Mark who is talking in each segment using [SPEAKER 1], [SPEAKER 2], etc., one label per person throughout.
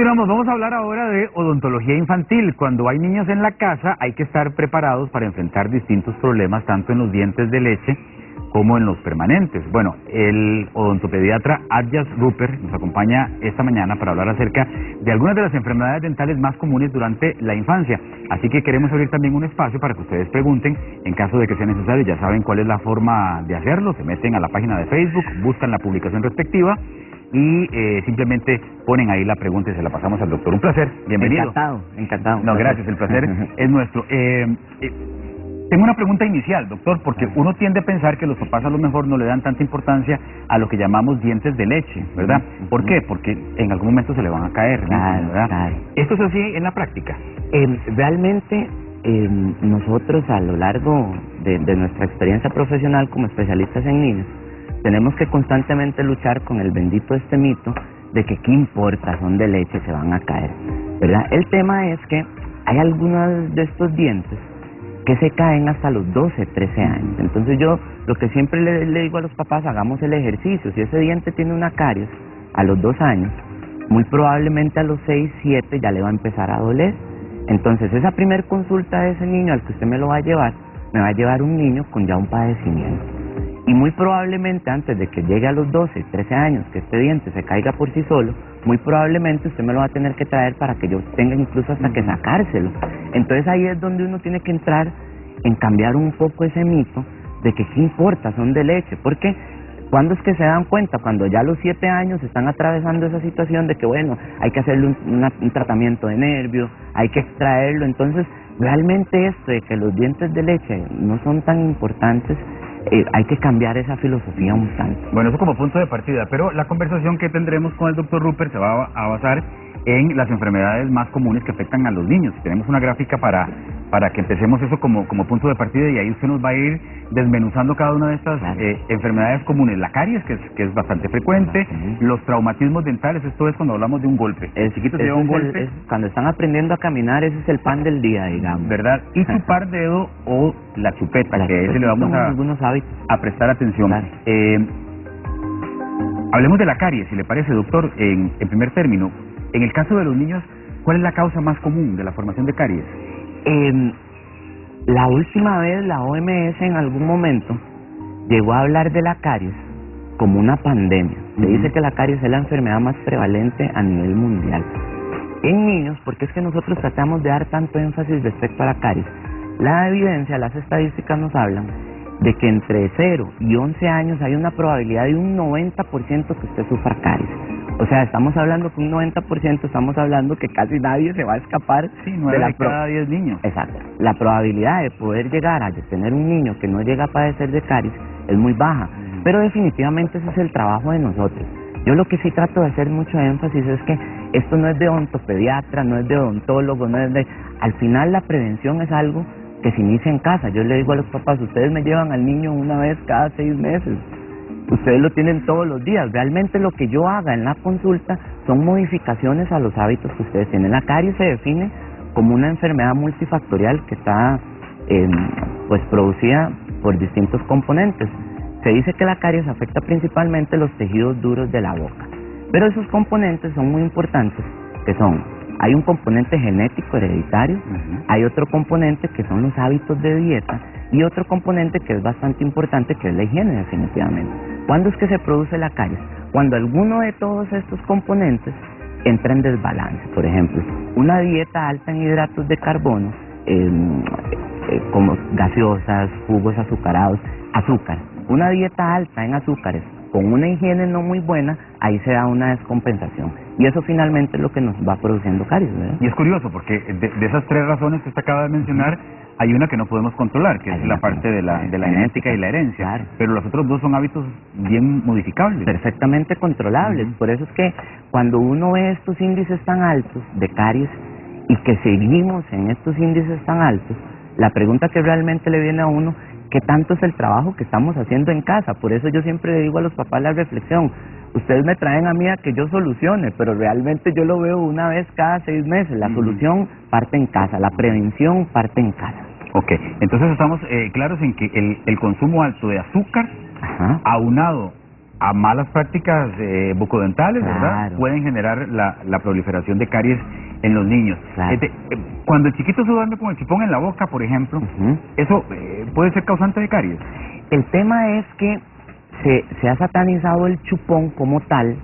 [SPEAKER 1] Continuamos, vamos a hablar ahora de odontología infantil. Cuando hay niños en la casa hay que estar preparados para enfrentar distintos problemas, tanto en los dientes de leche como en los permanentes. Bueno, el odontopediatra Adjas Rupert nos acompaña esta mañana para hablar acerca de algunas de las enfermedades dentales más comunes durante la infancia. Así que queremos abrir también un espacio para que ustedes pregunten, en caso de que sea necesario. Ya saben cuál es la forma de hacerlo, se meten a la página de Facebook, buscan la publicación respectiva y simplemente ponen ahí la pregunta y se la pasamos al doctor. Un placer, bienvenido.
[SPEAKER 2] Encantado.
[SPEAKER 1] No, gracias, el placer es nuestro. Tengo una pregunta inicial, doctor, porque uno tiende a pensar que los papás a lo mejor no le dan tanta importancia a lo que llamamos dientes de leche, ¿verdad? ¿Por qué? Porque en algún momento se le van a caer, ¿verdad?
[SPEAKER 2] Claro.
[SPEAKER 1] ¿Esto es así en la práctica?
[SPEAKER 2] Realmente, nosotros a lo largo de nuestra experiencia profesional como especialistas en niños, tenemos que constantemente luchar con el bendito mito de que qué importa, son de leche, se van a caer, ¿verdad? El tema es que hay algunos de estos dientes que se caen hasta los 12, 13 años. Entonces yo lo que siempre le digo a los papás, hagamos el ejercicio. Si ese diente tiene una caries a los 2 años, muy probablemente a los 6, 7 ya le va a empezar a doler. Entonces esa primer consulta de ese niño al que usted me lo va a llevar, me va a llevar un niño con ya un padecimiento. Y muy probablemente antes de que llegue a los 12, 13 años, que este diente se caiga por sí solo, muy probablemente usted me lo va a tener que traer para que yo tenga incluso hasta que sacárselo. Entonces ahí es donde uno tiene que entrar en cambiar un poco ese mito de que qué importa, son de leche. Porque ¿cuándo es que se dan cuenta? Cuando ya a los 7 años están atravesando esa situación de que bueno, hay que hacerle un tratamiento de nervio, hay que extraerlo. Entonces realmente esto de que los dientes de leche no son tan importantes, hay que cambiar esa filosofía un tanto.
[SPEAKER 1] Bueno, eso como punto de partida, pero la conversación que tendremos con el doctor Rupert se va a basar en las enfermedades más comunes que afectan a los niños. Tenemos una gráfica para que empecemos eso como punto de partida y ahí usted nos va a ir desmenuzando cada una de estas enfermedades comunes. La caries, que es bastante frecuente, los traumatismos dentales, esto es cuando hablamos de un golpe. El chiquito se lleva un golpe.
[SPEAKER 2] Cuando están aprendiendo a caminar, ese es el pan del día, digamos.
[SPEAKER 1] ¿Verdad? Y chupar dedo o la chupeta, que a ese le vamos a prestar atención.
[SPEAKER 2] Claro.
[SPEAKER 1] Hablemos de la caries, si le parece, doctor, en primer término. En el caso de los niños, ¿cuál es la causa más común de la formación de caries?
[SPEAKER 2] La última vez la OMS en algún momento llegó a hablar de la caries como una pandemia. Se dice que la caries es la enfermedad más prevalente a nivel mundial en niños, porque es que nosotros tratamos de dar tanto énfasis respecto a la caries. La evidencia, las estadísticas nos hablan de que entre 0 y 11 años hay una probabilidad de un 90% que usted sufra caries. O sea, estamos hablando que un 90%, estamos hablando que casi nadie se va a escapar.
[SPEAKER 1] Sí, 9 de cada 10 niños.
[SPEAKER 2] Exacto. La probabilidad de poder llegar a tener un niño que no llega a padecer de caries es muy baja. Pero definitivamente ese es el trabajo de nosotros. Yo lo que sí trato de hacer mucho énfasis es que esto no es de odontopediatra, no es de odontólogo, no es de... Al final la prevención es algo que se inicia en casa. Yo le digo a los papás, ustedes me llevan al niño una vez cada 6 meses. Ustedes lo tienen todos los días. Realmente lo que yo haga en la consulta son modificaciones a los hábitos que ustedes tienen. La caries se define como una enfermedad multifactorial que está pues producida por distintos componentes. Se dice que la caries afecta principalmente los tejidos duros de la boca, pero esos componentes son muy importantes, que son, hay un componente genético hereditario, hay otro componente que son los hábitos de dieta y otro componente que es bastante importante, que es la higiene, definitivamente. ¿Cuándo es que se produce la caries? Cuando alguno de todos estos componentes entra en desbalance. Por ejemplo, una dieta alta en hidratos de carbono, como gaseosas, jugos azucarados, azúcar. Una dieta alta en azúcares con una higiene no muy buena, ahí se da una descompensación. Y eso finalmente es lo que nos va produciendo caries, ¿verdad?
[SPEAKER 1] Y es curioso porque de esas 3 razones que usted acaba de mencionar, hay una que no podemos controlar, que es la parte de la genética y la herencia.
[SPEAKER 2] Claro.
[SPEAKER 1] Pero los otros 2 son hábitos bien modificables.
[SPEAKER 2] Perfectamente controlables. Por eso es que cuando uno ve estos índices tan altos de caries y que seguimos en estos índices tan altos, la pregunta que realmente le viene a uno, ¿qué tanto es el trabajo que estamos haciendo en casa? Por eso yo siempre le digo a los papás la reflexión, ustedes me traen a mí a que yo solucione, pero realmente yo lo veo una vez cada 6 meses. La solución parte en casa, la prevención parte en casa.
[SPEAKER 1] Ok, entonces estamos claros en que el consumo alto de azúcar, aunado a malas prácticas bucodentales,
[SPEAKER 2] Claro.
[SPEAKER 1] ¿verdad? Pueden generar la proliferación de caries en los niños.
[SPEAKER 2] Claro.
[SPEAKER 1] Cuando el chiquito se duerme con el chupón en la boca, por ejemplo, ¿eso puede ser causante de caries?
[SPEAKER 2] El tema es que se ha satanizado el chupón como tal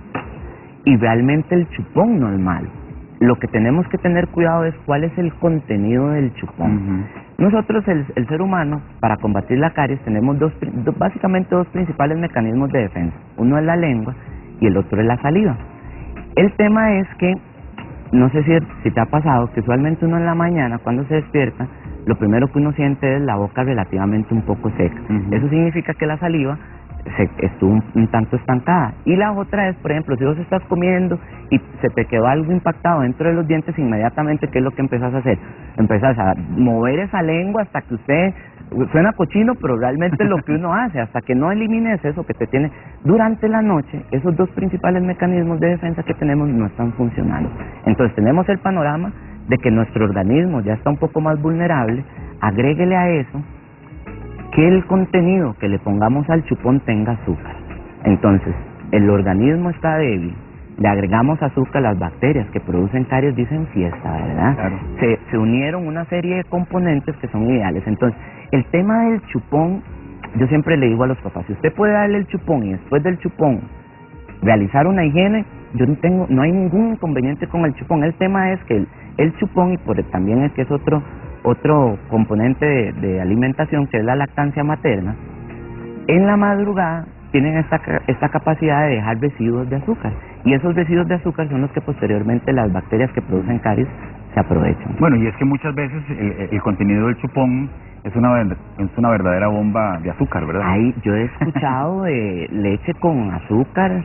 [SPEAKER 2] y realmente el chupón no es malo. Lo que tenemos que tener cuidado es cuál es el contenido del chupón. Nosotros, el ser humano, para combatir la caries, tenemos básicamente dos principales mecanismos de defensa. Uno es la lengua y el otro es la saliva. El tema es que, no sé si te ha pasado, que usualmente uno en la mañana, cuando se despierta, lo primero que uno siente es la boca relativamente un poco seca. Eso significa que la saliva estuvo un tanto estancada. Y la otra es, por ejemplo, si vos estás comiendo y se te quedó algo impactado dentro de los dientes, inmediatamente, ¿qué es lo que empezás a hacer? Empezás a mover esa lengua hasta que usted, suena cochino, pero realmente es lo que uno hace, hasta que no elimines eso que te tiene. Durante la noche, esos dos principales mecanismos de defensa que tenemos no están funcionando. Entonces tenemos el panorama de que nuestro organismo ya está un poco más vulnerable. Agréguele a eso que el contenido que le pongamos al chupón tenga azúcar. Entonces, el organismo está débil, le agregamos azúcar, las bacterias que producen caries dicen fiesta, ¿verdad?
[SPEAKER 1] Claro.
[SPEAKER 2] Se unieron una serie de componentes que son ideales. Entonces, el tema del chupón, yo siempre le digo a los papás, si usted puede darle el chupón y después del chupón realizar una higiene, no hay ningún inconveniente con el chupón. El tema es que el chupón, y también es que es otro componente de alimentación, que es la lactancia materna, en la madrugada tienen esta capacidad de dejar residuos de azúcar, y esos residuos de azúcar son los que posteriormente las bacterias que producen caries se aprovechan.
[SPEAKER 1] Bueno, y es que muchas veces el contenido del chupón es una verdadera bomba de azúcar, ¿verdad?
[SPEAKER 2] Yo he escuchado de leche con azúcar,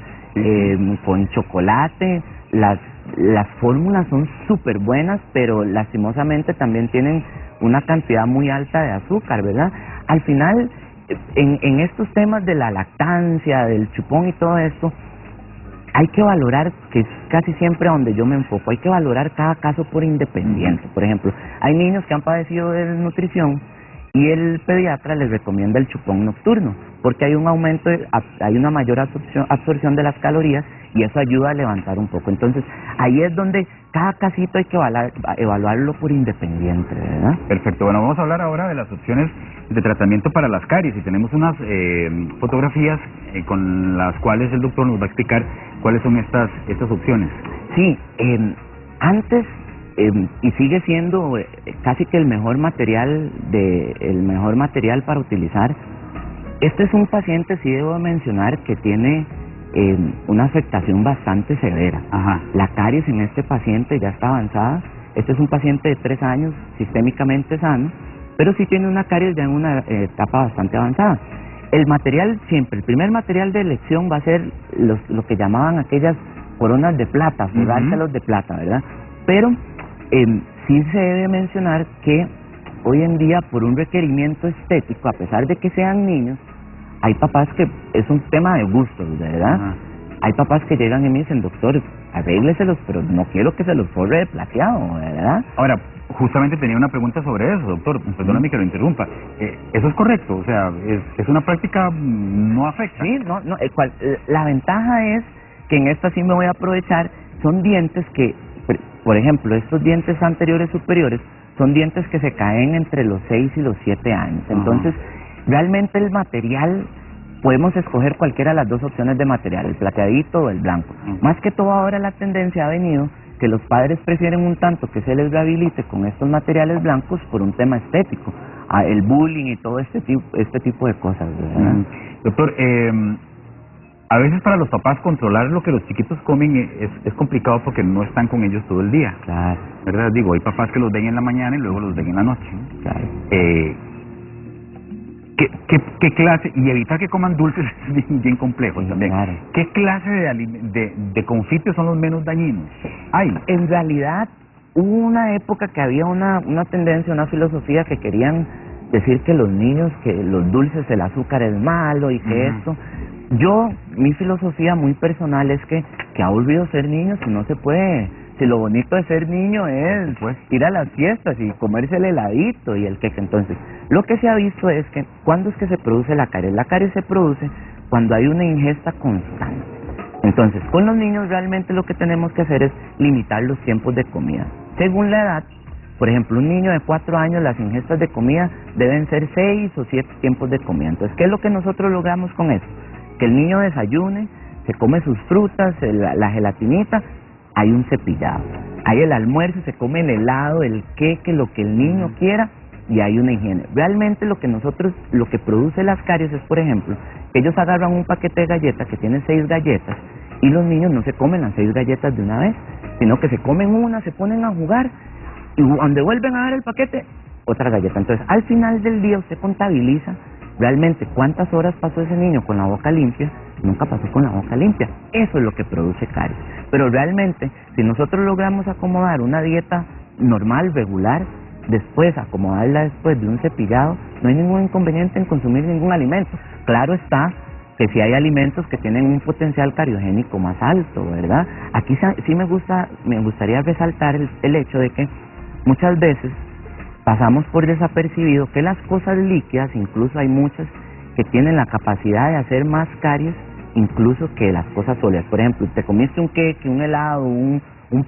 [SPEAKER 2] con chocolate. Las fórmulas son súper buenas, pero lastimosamente también tienen una cantidad muy alta de azúcar, ¿verdad? Al final, en estos temas de la lactancia, del chupón y todo esto, hay que valorar, que es casi siempre donde yo me enfoco, hay que valorar cada caso por independiente. Por ejemplo, hay niños que han padecido de desnutrición y el pediatra les recomienda el chupón nocturno, porque hay un aumento, hay una mayor absorción de las calorías, y eso ayuda a levantar un poco. Entonces, ahí es donde cada casito hay que evaluarlo por independiente, ¿verdad?
[SPEAKER 1] Perfecto. Bueno, vamos a hablar ahora de las opciones de tratamiento para las caries, y tenemos unas fotografías con las cuales el doctor nos va a explicar cuáles son estas opciones.
[SPEAKER 2] Sí, antes y sigue siendo casi que el mejor material para utilizar. Este es un paciente, sí debo mencionar, que tiene una afectación bastante severa. La caries en este paciente ya está avanzada. Este es un paciente de 3 años, sistémicamente sano, pero sí tiene una caries ya en una etapa bastante avanzada. El primer material de elección va a ser lo que llamaban aquellas coronas de plata, forrárselos de plata, ¿verdad? Pero sí se debe mencionar que hoy en día, por un requerimiento estético, a pesar de que sean niños, hay papás que es un tema de gustos, ¿verdad? Hay papás que llegan y me dicen, doctor, arrégleselos, pero no quiero que se los forre de plateado, ¿verdad?
[SPEAKER 1] Ahora, justamente tenía una pregunta sobre eso, doctor, perdóname que lo interrumpa. ¿Eso es correcto? O sea, ¿es una práctica no afecta?
[SPEAKER 2] Sí, la ventaja es que en esta sí me voy a aprovechar, son dientes que, por ejemplo, estos dientes anteriores superiores, son dientes que se caen entre los 6 y los 7 años. Entonces, realmente el material, podemos escoger cualquiera de las dos opciones de material, el plateadito o el blanco. Más que todo ahora la tendencia ha venido que los padres prefieren un tanto que se les rehabilite con estos materiales blancos por un tema estético, el bullying y todo este tipo de cosas, ¿verdad?
[SPEAKER 1] Doctor, a veces para los papás controlar lo que los chiquitos comen es complicado porque no están con ellos todo el día.
[SPEAKER 2] Claro.
[SPEAKER 1] ¿Verdad? Digo, hay papás que los ven en la mañana y luego los ven en la noche.
[SPEAKER 2] Claro.
[SPEAKER 1] ¿Qué clase? Y evitar que coman dulces es bien complejo también.
[SPEAKER 2] Claro.
[SPEAKER 1] ¿Qué clase de confites son los menos dañinos?
[SPEAKER 2] En realidad, hubo una época que había una tendencia, una filosofía que querían decir que los niños, que los dulces, el azúcar es malo y que esto. Mi filosofía muy personal es que aburrido ser niño si no se puede. Si lo bonito de ser niño es ir a las fiestas y comerse el heladito y el queque. Entonces, lo que se ha visto es que, ¿cuándo es que se produce la caries? La caries se produce cuando hay una ingesta constante. Entonces, con los niños realmente lo que tenemos que hacer es limitar los tiempos de comida. Según la edad, por ejemplo, un niño de 4 años, las ingestas de comida deben ser 6 o 7 tiempos de comida. Entonces, ¿qué es lo que nosotros logramos con eso? Que el niño desayune, se come sus frutas, la gelatinita, hay un cepillado. Hay el almuerzo, se come el helado, el queque, lo que el niño quiera, y hay una higiene. Realmente lo que produce las caries es, por ejemplo, que ellos agarran un paquete de galletas que tiene 6 galletas, y los niños no se comen las 6 galletas de una vez, sino que se comen una, se ponen a jugar, y cuando vuelven a ver el paquete, otra galleta. Entonces, al final del día usted contabiliza realmente cuántas horas pasó ese niño con la boca limpia. Nunca pasó con la boca limpia. Eso es lo que produce caries. Pero realmente, si nosotros logramos acomodar una dieta normal, regular, después acomodarla después de un cepillado, no hay ningún inconveniente en consumir ningún alimento. Claro está que si hay alimentos que tienen un potencial cariogénico más alto, ¿verdad? Aquí sí me gustaría resaltar el hecho de que muchas veces pasamos por desapercibido que las cosas líquidas, incluso hay muchas que tienen la capacidad de hacer más caries incluso que las cosas sólidas. Por ejemplo, te comiste un queque, un helado, un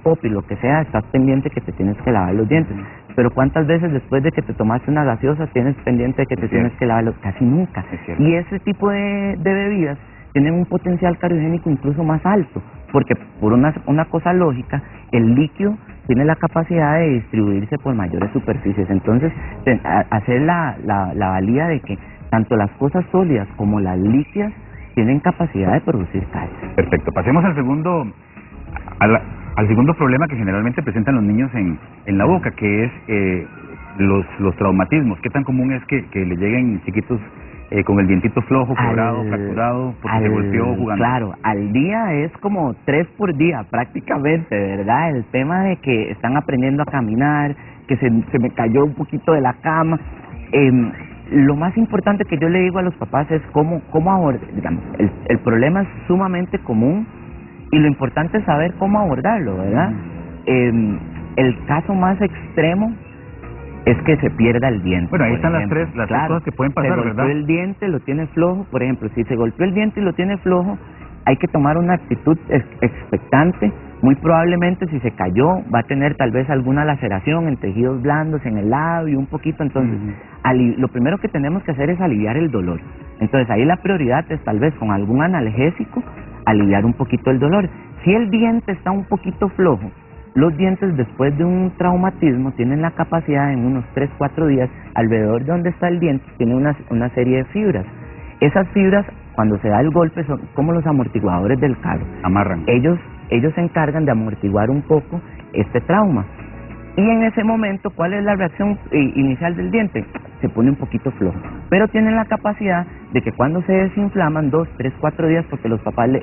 [SPEAKER 2] popi, lo que sea, estás pendiente que te tienes que lavar los dientes. Pero ¿cuántas veces después de que te tomaste una gaseosa tienes pendiente de que te tienes que lavar los dientes? Casi nunca. Y ese tipo de bebidas tienen un potencial cariogénico incluso más alto, porque por una cosa lógica, el líquido tiene la capacidad de distribuirse por mayores superficies. Entonces, hacer la valía de que tanto las cosas sólidas como las líquidas tienen capacidad de producir caries.
[SPEAKER 1] Perfecto. Pasemos al segundo problema que generalmente presentan los niños en la boca, que es los traumatismos. ¿Qué tan común es que le lleguen chiquitos con el dientito flojo, quebrado, fracturado, porque se golpeó jugando?
[SPEAKER 2] Claro, al día es como 3 por día prácticamente, ¿verdad? El tema de que están aprendiendo a caminar, que se me cayó un poquito de la cama. Lo más importante que yo le digo a los papás es cómo abordar, digamos, el problema es sumamente común y lo importante es saber cómo abordarlo, ¿verdad? El caso más extremo es que se pierda el diente.
[SPEAKER 1] Bueno, ahí están las tres cosas que pueden pasar, ¿verdad?
[SPEAKER 2] Se golpeó el diente, lo tiene flojo, por ejemplo, si se golpeó el diente y lo tiene flojo, hay que tomar una actitud expectante. Muy probablemente si se cayó va a tener tal vez alguna laceración en tejidos blandos, en el labio, un poquito. Entonces, lo primero que tenemos que hacer es aliviar el dolor. Entonces, ahí la prioridad es tal vez con algún analgésico aliviar un poquito el dolor. Si el diente está un poquito flojo, los dientes después de un traumatismo tienen la capacidad en unos 3-4 días, alrededor de donde está el diente, tiene una serie de fibras. Esas fibras, cuando se da el golpe, son como los amortiguadores del carro.
[SPEAKER 1] Amarran.
[SPEAKER 2] Ellos se encargan de amortiguar un poco este trauma. Y en ese momento, ¿cuál es la reacción inicial del diente? Se pone un poquito flojo. Pero tienen la capacidad de que cuando se desinflaman 2-3-4 días, porque los papás le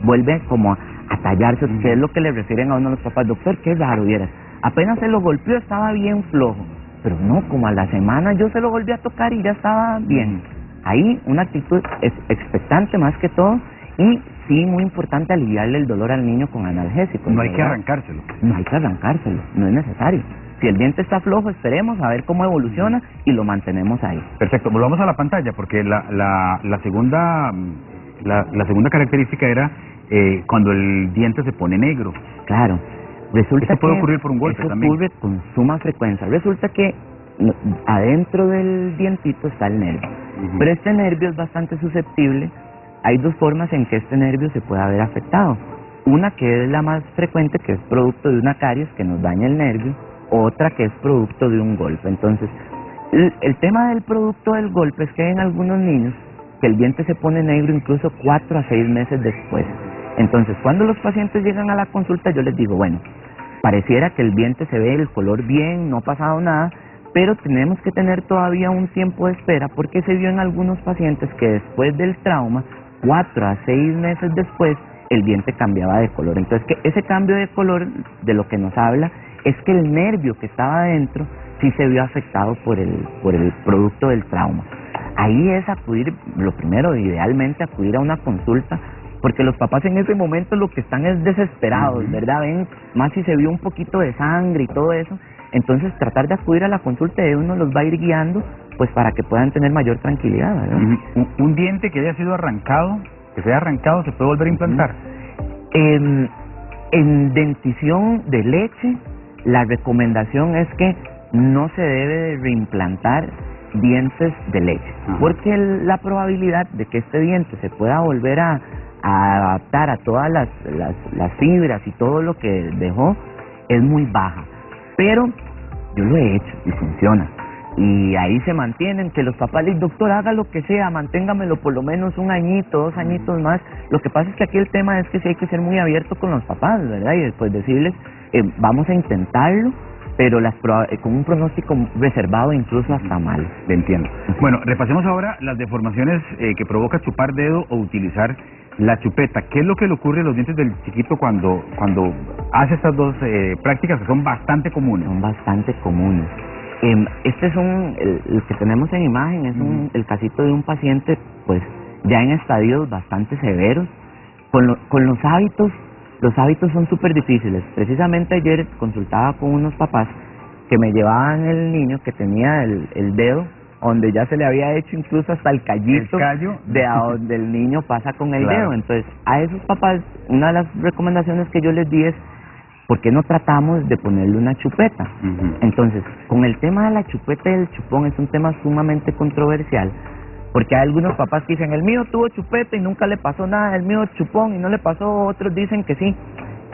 [SPEAKER 2] vuelven como a tallarse, que es lo que le refieren a uno de los papás. Doctor, qué raro, vieras. Apenas se lo golpeó, estaba bien flojo. Pero no, como a la semana yo se lo volví a tocar y ya estaba bien. Ahí una actitud expectante más que todo, y sí, muy importante aliviarle el dolor al niño con analgésicos.
[SPEAKER 1] No hay que arrancárselo.
[SPEAKER 2] No hay que arrancárselo, no es necesario. Si el diente está flojo, esperemos a ver cómo evoluciona y lo mantenemos ahí.
[SPEAKER 1] Perfecto, volvamos a la pantalla, porque la segunda característica era cuando el diente se pone negro.
[SPEAKER 2] Claro. Resulta
[SPEAKER 1] Esto puede ocurrir por un golpe también.
[SPEAKER 2] Ocurre con suma frecuencia. Resulta que adentro del dientito está el nervio. Pero este nervio es bastante susceptible. Hay 2 formas en que este nervio se puede haber afectado. Una que es la más frecuente, que es producto de una caries que nos daña el nervio, otra que es producto de un golpe. Entonces, el tema del producto del golpe es que hay en algunos niños que el diente se pone negro incluso 4 a 6 meses después. Entonces, cuando los pacientes llegan a la consulta, yo les digo, bueno, pareciera que el diente se ve el color bien, no ha pasado nada, pero tenemos que tener todavía un tiempo de espera, porque se vio en algunos pacientes que después del trauma, 4 a 6 meses después, el diente cambiaba de color. Entonces, que ese cambio de color de lo que nos habla es que el nervio que estaba adentro sí se vio afectado por el producto del trauma. Ahí es acudir, lo primero, idealmente acudir a una consulta, porque los papás en ese momento lo que están es desesperados, ¿verdad? Ven, más si se vio un poquito de sangre y todo eso, Entonces tratar de acudir a la consulta de uno los va a ir guiando pues para que puedan tener mayor tranquilidad, ¿verdad?
[SPEAKER 1] Un diente que haya sido arrancado, que se haya arrancado, ¿se puede volver a implantar?
[SPEAKER 2] En dentición de leche, la recomendación es que no se debe de reimplantar dientes de leche, porque la probabilidad de que este diente se pueda volver a adaptar a todas las fibras y todo lo que dejó es muy baja. Pero yo lo he hecho y funciona. Y ahí se mantienen, que los papás le dicen, doctor, haga lo que sea, manténgamelo por lo menos 1 añito, 2 añitos más. Lo que pasa es que aquí el tema es que sí hay que ser muy abierto con los papás, ¿verdad? Y después decirles, vamos a intentarlo, pero con un pronóstico reservado, incluso hasta mal.
[SPEAKER 1] Le entiendo. Bueno, repasemos ahora las deformaciones que provoca chupar dedo o utilizar la chupeta. ¿Qué es lo que le ocurre a los dientes del chiquito cuando hace estas dos prácticas que son bastante comunes?
[SPEAKER 2] Son bastante comunes. Este es el que tenemos en imagen, es el casito de un paciente pues ya en estadios bastante severos. Con los hábitos son súper difíciles. Precisamente ayer consultaba con unos papás que me llevaban el niño que tenía el dedo donde ya se le había hecho incluso hasta el callito de a donde el niño pasa con el dedo. Entonces, a esos papás, una de las recomendaciones que yo les di es, ¿por qué no tratamos de ponerle una chupeta? Entonces, con el tema de la chupeta y el chupón es un tema sumamente controversial, porque hay algunos papás que dicen, el mío tuvo chupeta y nunca le pasó nada, el mío chupón y no le pasó, otros dicen que sí.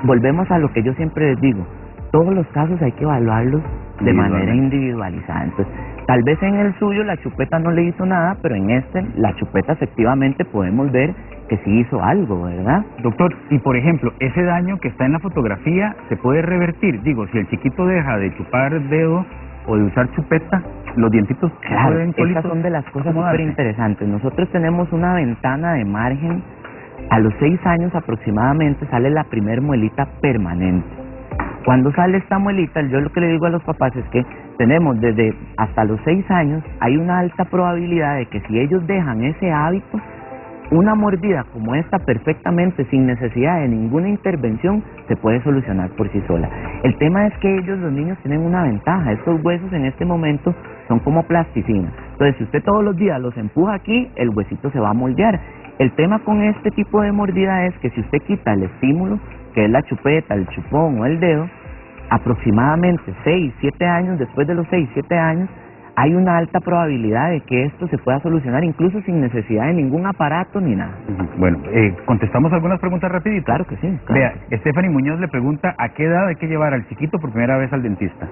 [SPEAKER 2] Volvemos a lo que yo siempre les digo, todos los casos hay que evaluarlos de manera individualizada. Entonces, tal vez en el suyo la chupeta no le hizo nada, pero en la chupeta efectivamente podemos ver que sí hizo algo, ¿verdad?
[SPEAKER 1] Doctor, y por ejemplo, ese daño que está en la fotografía, ¿se puede revertir? Digo, si el chiquito deja de chupar dedo o de usar chupeta, los dientitos pueden solitos.
[SPEAKER 2] Esas son de las cosas súper interesantes. Nosotros tenemos una ventana de margen, a los 6 años aproximadamente sale la primer muelita permanente. Cuando sale esta muelita, yo lo que le digo a los papás es que tenemos desde hasta los 6 años, hay una alta probabilidad de que si ellos dejan ese hábito, una mordida como esta perfectamente, sin necesidad de ninguna intervención, se puede solucionar por sí sola. El tema es que ellos, los niños, tienen una ventaja. Estos huesos en este momento son como plasticina. Entonces, si usted todos los días los empuja aquí, el huesito se va a moldear. El tema con este tipo de mordida es que si usted quita el estímulo, que es la chupeta, el chupón o el dedo, aproximadamente 6, 7 años, después de los 6, 7 años, hay una alta probabilidad de que esto se pueda solucionar incluso sin necesidad de ningún aparato ni nada.
[SPEAKER 1] Bueno, contestamos algunas preguntas rapiditas.
[SPEAKER 2] Claro que sí.
[SPEAKER 1] Vea, Stephanie Muñoz le pregunta, ¿a qué edad hay que llevar al chiquito por primera vez al dentista?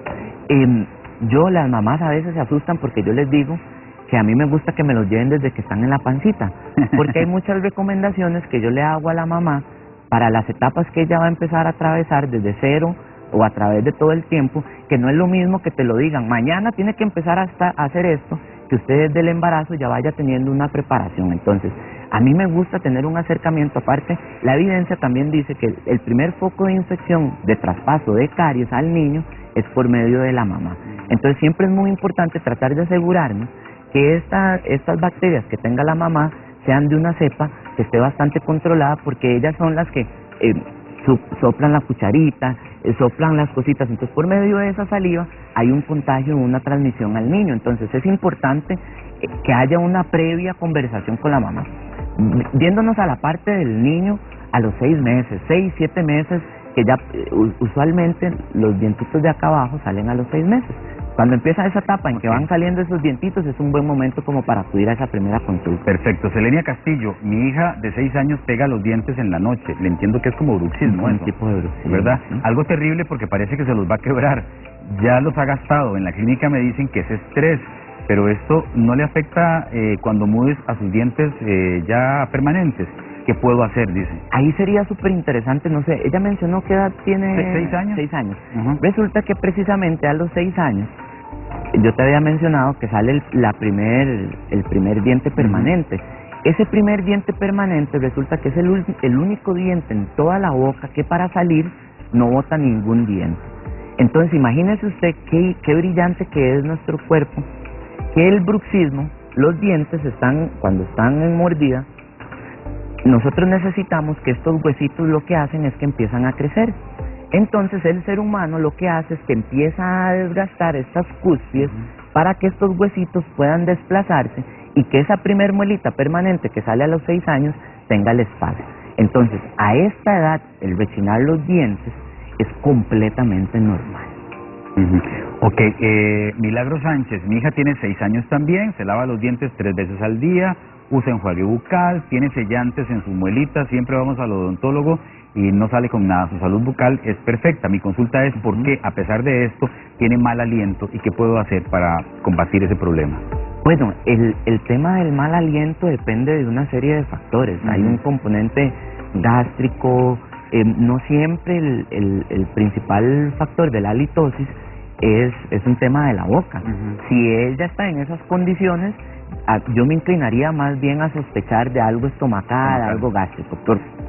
[SPEAKER 2] Las mamás a veces se asustan porque yo les digo que a mí me gusta que me los lleven desde que están en la pancita, porque hay muchas recomendaciones que yo le hago a la mamá para las etapas que ella va a empezar a atravesar desde cero o a través de todo el tiempo, que no es lo mismo que te lo digan, mañana tiene que empezar a hacer esto, que usted desde el embarazo ya vaya teniendo una preparación. Entonces, a mí me gusta tener un acercamiento. Aparte, la evidencia también dice que el primer foco de infección, de traspaso de caries al niño, es por medio de la mamá. Entonces, siempre es muy importante tratar de asegurarnos que estas bacterias que tenga la mamá sean de una cepa que esté bastante controlada, porque ellas son las que soplan la cucharita, soplan las cositas. Entonces, por medio de esa saliva hay un contagio, una transmisión al niño. Entonces, es importante que haya una previa conversación con la mamá. Viéndonos a la parte del niño, a los 6 meses, 6, 7 meses, que ya usualmente los dientitos de acá abajo salen a los 6 meses. Cuando empieza esa etapa en que van saliendo esos dientitos, es un buen momento como para acudir a esa primera consulta.
[SPEAKER 1] Perfecto. Selenia Castillo, mi hija de 6 años pega los dientes en la noche. Le entiendo que es como bruxismo,
[SPEAKER 2] un tipo de bruxismo,
[SPEAKER 1] ¿verdad?
[SPEAKER 2] ¿sí?
[SPEAKER 1] Algo terrible porque parece que se los va a quebrar. Ya los ha gastado. En la clínica me dicen que es estrés, pero esto no le afecta cuando mudes a sus dientes ya permanentes. ¿Qué puedo hacer? Dice.
[SPEAKER 2] Ahí sería súper interesante, no sé, ella mencionó que edad tiene...
[SPEAKER 1] 6 años.
[SPEAKER 2] 6 años. Resulta que precisamente a los 6 años, yo te había mencionado que sale el primer diente permanente. Ese primer diente permanente resulta que es el único diente en toda la boca que para salir no bota ningún diente. Entonces imagínese usted qué brillante que es nuestro cuerpo, que el bruxismo, los dientes cuando están en mordida, nosotros necesitamos que estos huesitos lo que hacen es que empiezan a crecer. Entonces el ser humano lo que hace es que empieza a desgastar estas cúspides para que estos huesitos puedan desplazarse y que esa primer muelita permanente que sale a los 6 años tenga el espacio. Entonces, a esta edad, el rechinar los dientes es completamente normal.
[SPEAKER 1] Ok, Milagro Sánchez, mi hija tiene 6 años también, se lava los dientes 3 veces al día, usa enjuague bucal, tiene sellantes en sus muelitas, siempre vamos al odontólogo y no sale con nada, su salud bucal es perfecta. Mi consulta es por qué, a pesar de esto, tiene mal aliento y qué puedo hacer para combatir ese problema.
[SPEAKER 2] Bueno, el tema del mal aliento depende de una serie de factores. Hay un componente gástrico, no siempre el principal factor de la halitosis es un tema de la boca. Si ella está en esas condiciones, yo me inclinaría más bien a sospechar de algo estomacal, algo gástrico.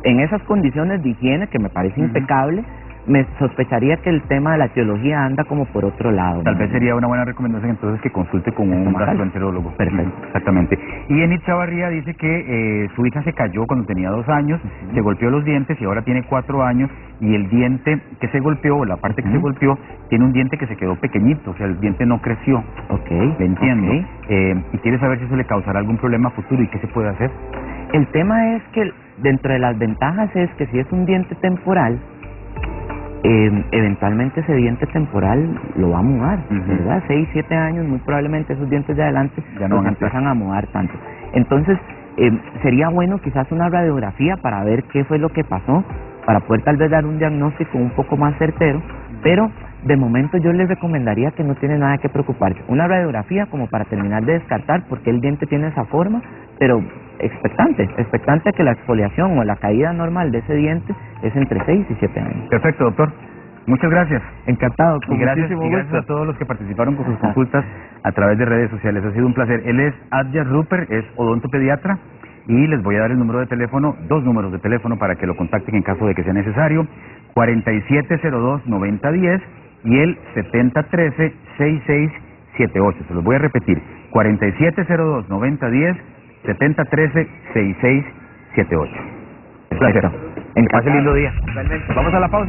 [SPEAKER 2] En esas condiciones de higiene, que me parece impecable, me sospecharía que el tema de la etiología anda como por otro lado.
[SPEAKER 1] Tal vez sería una buena recomendación entonces que consulte con un gastroenterólogo. Perfecto. Exactamente. Y Enid Chavarría dice que su hija se cayó cuando tenía 2 años, se golpeó los dientes y ahora tiene 4 años y el diente que se golpeó, la parte que se golpeó, tiene un diente que se quedó pequeñito, o sea, el diente no creció.
[SPEAKER 2] Ok.
[SPEAKER 1] Le entiendo. Y quiere saber si eso le causará algún problema futuro y qué se puede hacer.
[SPEAKER 2] El tema es que dentro de las ventajas es que si es un diente temporal, eventualmente ese diente temporal lo va a mudar, ¿verdad? 6, 7 años, muy probablemente esos dientes de adelante ya no empiezan a mudar tanto. Entonces, sería bueno quizás una radiografía para ver qué fue lo que pasó, para poder tal vez dar un diagnóstico un poco más certero, pero de momento yo les recomendaría que no tiene nada que preocuparse. Una radiografía como para terminar de descartar por qué el diente tiene esa forma, pero expectante a que la exfoliación o la caída normal de ese diente es entre 6 y 7 años.
[SPEAKER 1] Perfecto, doctor. Muchas gracias.
[SPEAKER 2] Encantado.
[SPEAKER 1] Y gracias a todos los que participaron con sus consultas a través de redes sociales. Ha sido un placer. Él es Adyar Rupert, es odontopediatra, y les voy a dar el número de teléfono, 2 números de teléfono para que lo contacten en caso de que sea necesario, 4702-9010 y el 7013-6678. Se los voy a repetir, 4702-9010, 7013-6678. Un placer.
[SPEAKER 2] Encantado.
[SPEAKER 1] Pase lindo día. Vamos a la pausa.